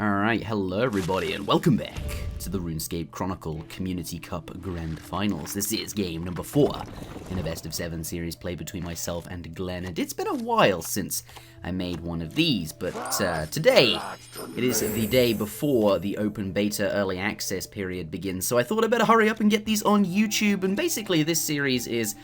Alright, hello everybody and welcome back to the RuneScape Chronicle Community Cup Grand Finals. This is game number 4 in a best of 7 series played between myself and Glenn, and it's been a while since I made one of these, but today it is the day before the open beta early access period begins, so I thought I'd better hurry up and get these on YouTube. And basically this series is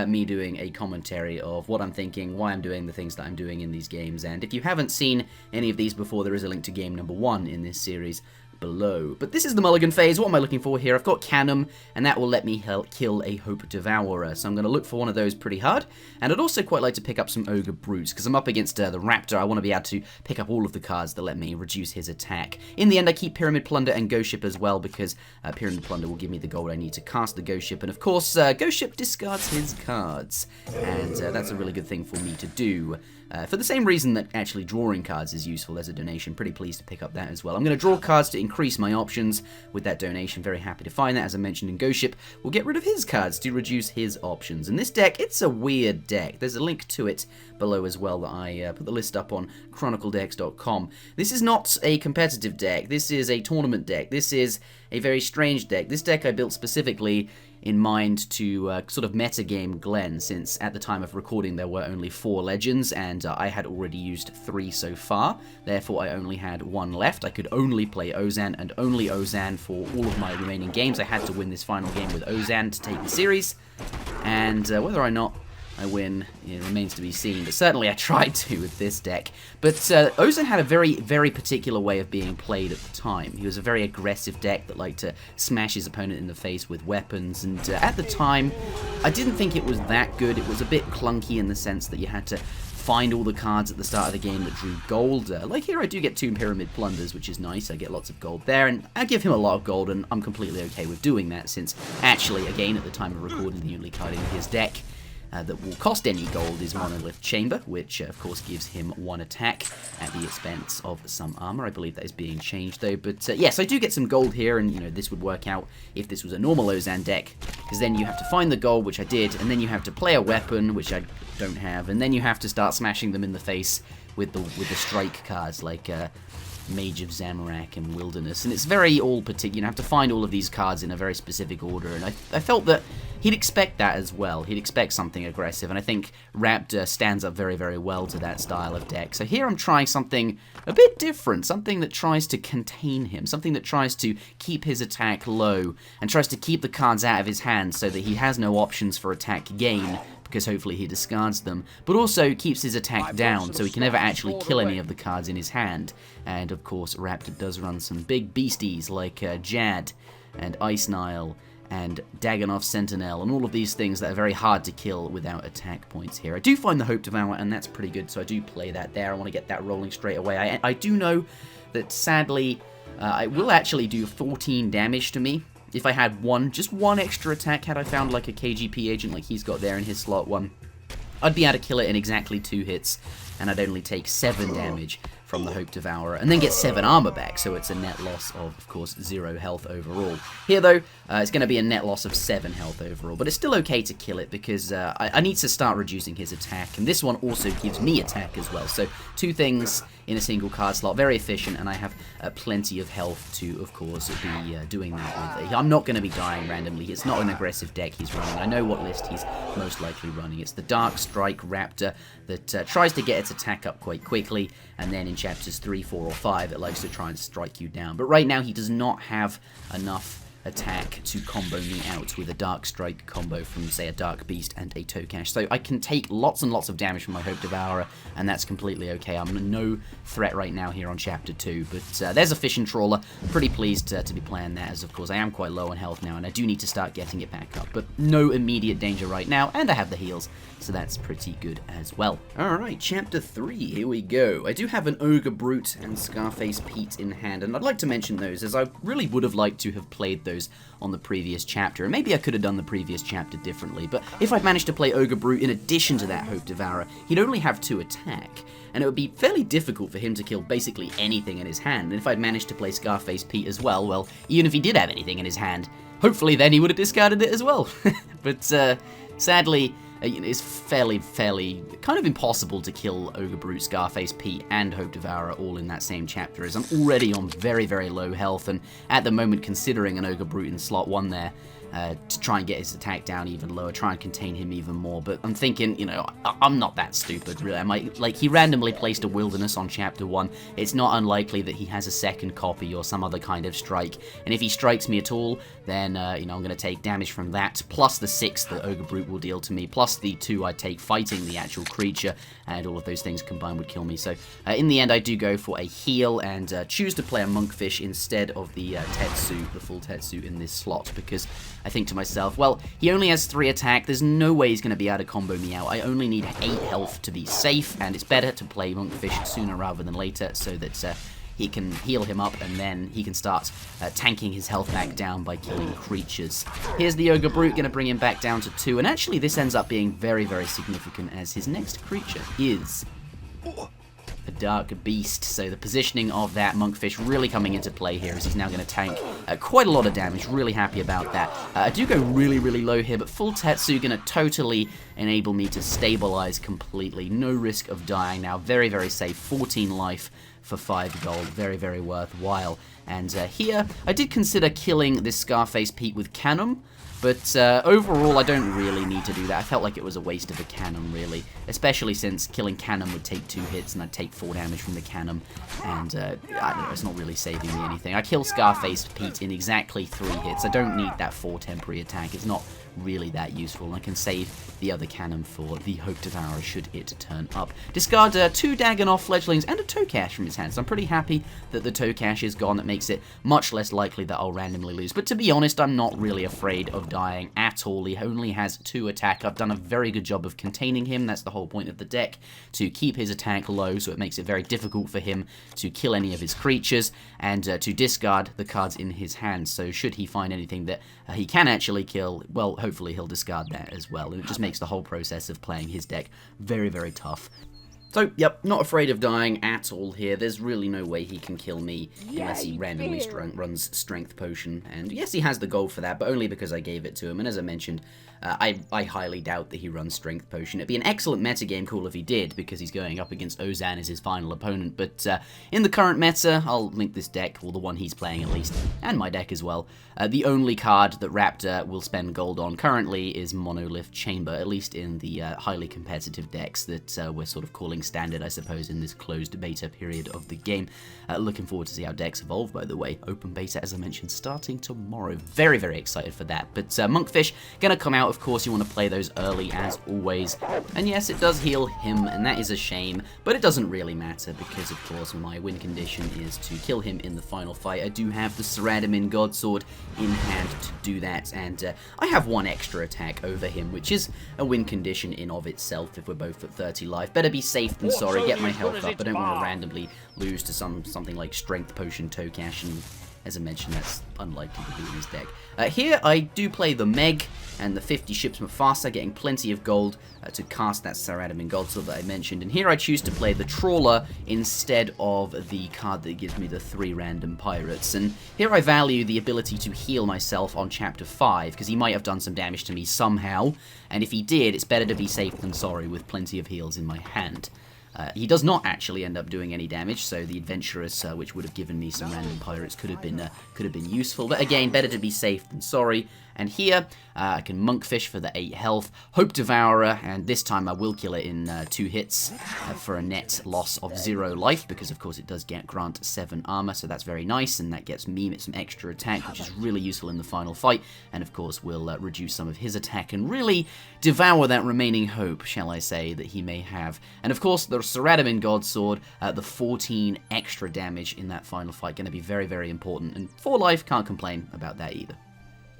me doing a commentary of what I'm thinking, why I'm doing the things that I'm doing in these games, and if you haven't seen any of these before, there is a link to game number 1 in this series below. But this is the mulligan phase. What am I looking for here? I've got Cannon, and that will let me kill a Hope Devourer, so I'm going to look for one of those pretty hard. And I'd also quite like to pick up some Ogre Brutes, because I'm up against the Raptor. I want to be able to pick up all of the cards that let me reduce his attack. In the end, I keep Pyramid Plunder and Ghost Ship as well, because Pyramid Plunder will give me the gold I need to cast the Ghost Ship, and of course, Ghost Ship discards his cards, and that's a really good thing for me to do. For the same reason that actually drawing cards is useful as a donation, pretty pleased to pick up that as well. I'm going to draw cards to increase my options with that donation, very happy to find that. As I mentioned in Ghost Ship, we'll get rid of his cards to reduce his options. And this deck, it's a weird deck. There's a link to it below as well that I put the list up on chronicledex.com. This is not a competitive deck, this is a tournament deck, this is a very strange deck. This deck I built specifically in mind to sort of metagame Glenn, since at the time of recording there were only 4 legends, and I had already used 3 so far. Therefore, I only had 1 left. I could only play Ozan, and only Ozan for all of my remaining games. I had to win this final game with Ozan to take the series, and whether or not I win, it remains to be seen, but certainly I tried to with this deck. But Ozan had a very, very particular way of being played at the time. He was a very aggressive deck that liked to smash his opponent in the face with weapons, and at the time, I didn't think it was that good. It was a bit clunky in the sense that you had to find all the cards at the start of the game that drew gold. Like here I do get 2 Pyramid Plunders, which is nice. I get lots of gold there, and I give him a lot of gold, and I'm completely okay with doing that, since actually, again, at the time of recording, the only card in his deck that will cost any gold is Monolith Chamber, which of course gives him 1 attack at the expense of some armor. I believe that is being changed though, but yes, I do get some gold here, and this would work out if this was a normal Ozan deck, because then you have to find the gold, which I did, and then you have to play a weapon, which I don't have, and then you have to start smashing them in the face with the strike cards like Mage of Zamorak and Wilderness, and it's very all particular. You have to find all of these cards in a very specific order, and I felt that he'd expect that as well. He'd expect something aggressive, and I think Raptor stands up very, very well to that style of deck. So here I'm trying something a bit different, something that tries to contain him, something that tries to keep his attack low, and tries to keep the cards out of his hand so that he has no options for attack gain, because hopefully he discards them, but also keeps his attack down so he can never actually kill any of the cards in his hand. And of course, Raptor does run some big beasties like Jad and Ice Nile and Dagonoff Sentinel, and all of these things that are very hard to kill without attack points here. I do find the Hope Devourer, and that's pretty good, so I do play that there. I want to get that rolling straight away. I do know that sadly, it will actually do 14 damage to me. If I had just one extra attack, had I found like a KGP agent like he's got there in his slot 1, I'd be able to kill it in exactly 2 hits, and I'd only take 7 damage from the Hope Devourer, and then get 7 armor back, so it's a net loss of course, 0 health overall. Here, though, it's going to be a net loss of 7 health overall, but it's still okay to kill it, because I need to start reducing his attack, and this one also gives me attack as well, so 2 things in a single card slot, very efficient, and I have plenty of health to, of course, be doing that with. I'm not going to be dying randomly. It's not an aggressive deck he's running. I know what list he's most likely running. It's the Dark Strike Raptor that tries to get its attack up quite quickly, and then in chapters 3, 4, or 5, it likes to try and strike you down. But right now, he does not have enough attack to combo me out with a Dark Strike combo from, say, a Dark Beast and a Tokash. So I can take lots and lots of damage from my Hope Devourer, and that's completely okay. I'm no threat right now here on Chapter 2, but there's a Fishing Trawler. Pretty pleased to be playing that, as of course I am quite low on health now, and I do need to start getting it back up, but no immediate danger right now, and I have the heals, so that's pretty good as well. Alright, Chapter 3, here we go. I do have an Ogre Brute and Scarface Pete in hand, and I'd like to mention those, as I really would have liked to have played those on the previous chapter, and maybe I could have done the previous chapter differently, but if I'd managed to play Ogre Brute in addition to that Hope Devourer, he'd only have 2 attack, and it would be fairly difficult for him to kill basically anything in his hand, and if I'd managed to play Scarface Pete as well, even if he did have anything in his hand, hopefully then he would have discarded it as well. But sadly, it's fairly kind of impossible to kill Ogre Brute, Scarface Pete, and Hope Devourer all in that same chapter, as I'm already on very, very low health, and at the moment considering an Ogre Brute in slot 1 there, to try and get his attack down even lower, try and contain him even more. But I'm thinking, you know, I'm not that stupid, really. Like, he randomly placed a Wilderness on Chapter 1. It's not unlikely that he has a second copy or some other kind of strike. And if he strikes me at all, then, you know, I'm going to take damage from that, plus the 6 that Ogre Brute will deal to me, plus the 2 I take fighting the actual creature, and all of those things combined would kill me. So, in the end, I do go for a heal and choose to play a Monkfish instead of the Tetsu, the full Tetsu in this slot, because I think to myself, well, he only has 3 attack, there's no way he's going to be able to combo me out. I only need 8 health to be safe, and it's better to play Monkfish sooner rather than later, so that he can heal him up, and then he can start tanking his health back down by killing creatures. Here's the Ogre Brute, going to bring him back down to 2, and actually this ends up being very, very significant, as his next creature is a Dark Beast, so the positioning of that Monkfish really coming into play here, as he's now going to tank quite a lot of damage. Really happy about that. I do go really, really low here, but full Tetsu going to totally enable me to stabilize completely. No risk of dying now. Very, very safe. 14 life for 5 gold. Very, very worthwhile. And here, I did consider killing this Scarface Pete with Cannon, but overall, I don't really need to do that. I felt like it was a waste of a cannon, really. Especially since killing cannon would take 2 hits, and I'd take 4 damage from the cannon. And, I don't know, it's not really saving me anything. I kill Scarface Pete in exactly 3 hits. I don't need that 4 temporary attack. It's not really that useful, and I can save the other cannon for the Hope Devourer should it turn up. Discard 2 Dagannoth fledglings and a Tokash from his hand, so I'm pretty happy that the Tokash is gone. That makes it much less likely that I'll randomly lose, but to be honest, I'm not really afraid of dying at all. He only has 2 attack. I've done a very good job of containing him. That's the whole point of the deck, to keep his attack low, so it makes it very difficult for him to kill any of his creatures, and to discard the cards in his hand, so should he find anything that he can actually kill, well, hopefully he'll discard that as well, and it just makes the whole process of playing his deck very, very tough. So, yep, not afraid of dying at all here. There's really no way he can kill me unless he randomly runs Strength Potion. And yes, he has the gold for that, but only because I gave it to him. And as I mentioned, I highly doubt that he runs Strength Potion. It'd be an excellent metagame call if he did, because he's going up against Ozan as his final opponent. But in the current meta, I'll link this deck, well, the one he's playing at least, and my deck as well. The only card that Raptor will spend gold on currently is Monolith Chamber, at least in the highly competitive decks that we're sort of calling standard, I suppose, in this closed beta period of the game. Looking forward to see how decks evolve, by the way. Open beta, as I mentioned, starting tomorrow. Very, very excited for that. But Monkfish, gonna come out. Of course, you want to play those early, as always. And yes, it does heal him, and that is a shame, but it doesn't really matter, because, of course, my win condition is to kill him in the final fight. I do have the Ceradamin Godsword in hand to do that, and I have 1 extra attack over him, which is a win condition in of itself if we're both at 30 life. Better be safe than sorry, get my health up. I don't want to randomly lose to something like Strength Potion Tokash, and as I mentioned, that's unlikely to be in his deck. Here, I do play the Meg and the 50 Ships Mufasa, getting plenty of gold to cast that Ceradamin Godsword that I mentioned. And here I choose to play the Trawler instead of the card that gives me the 3 random pirates. And here I value the ability to heal myself on Chapter 5, because he might have done some damage to me somehow. And if he did, it's better to be safe than sorry with plenty of heals in my hand. He does not actually end up doing any damage, so the Adventurous, which would have given me some random pirates, could have been useful. But again, better to be safe than sorry. And here, I can Monkfish for the 8 health, Hope Devourer, and this time I will kill it in 2 hits for a net loss of 0 life, because of course it does grant 7 armor, so that's very nice, and that gets me some extra attack, which is really useful in the final fight, and of course will reduce some of his attack and really devour that remaining hope, shall I say, that he may have. And of course, the Ceradamin Godsword, the 14 extra damage in that final fight, going to be very, very important, and 4 life, can't complain about that either.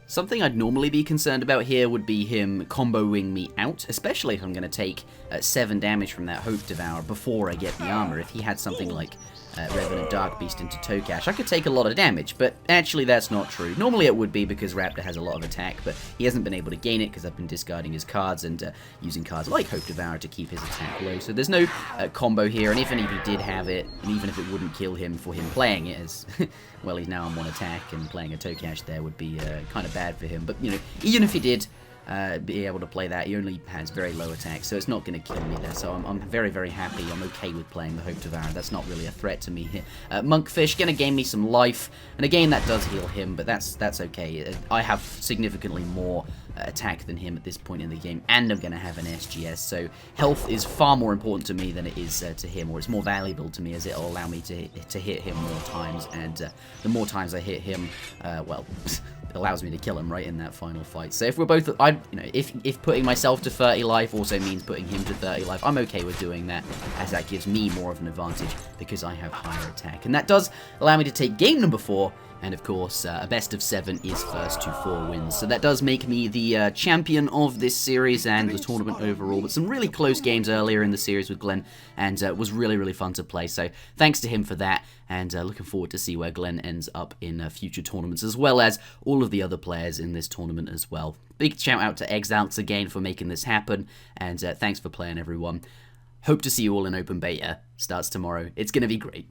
Something I'd normally be concerned about here would be him comboing me out, especially if I'm going to take 7 damage from that Hope Devourer before I get the armor. If he had something like Revenant Dark Beast into Tokash, I could take a lot of damage, but actually that's not true. Normally it would be, because Raptor has a lot of attack, but he hasn't been able to gain it because I've been discarding his cards and using cards like Hope Devourer to keep his attack low. So there's no combo here, and even if he did have it, and even if it wouldn't kill him for him playing it, as well, he's now on 1 attack, and playing a Tokash there would be kind of bad for him. But, you know, even if he did, be able to play that. He only has very low attack, so it's not going to kill me there. So I'm very, very happy. I'm okay with playing the Hope Devourer. That's not really a threat to me here. Monkfish going to gain me some life, and again that does heal him, but that's okay. I have significantly more attack than him at this point in the game, and I'm going to have an SGS, so health is far more important to me than it is to him, or it's more valuable to me as it'll allow me to hit him more times, and the more times I hit him, well, it allows me to kill him right in that final fight. So if we're both, if putting myself to 30 life also means putting him to 30 life, I'm okay with doing that, as that gives me more of an advantage because I have higher attack, and that does allow me to take game number 4. And of course, a best of 7 is first to 4 wins. So that does make me the champion of this series and the tournament overall. But some really close games earlier in the series with Glenn, and it was really, really fun to play. So thanks to him for that, and looking forward to see where Glenn ends up in future tournaments, as well as all of the other players in this tournament as well. Big shout out to Exalts again for making this happen, and thanks for playing, everyone. Hope to see you all in open beta. Starts tomorrow. It's going to be great.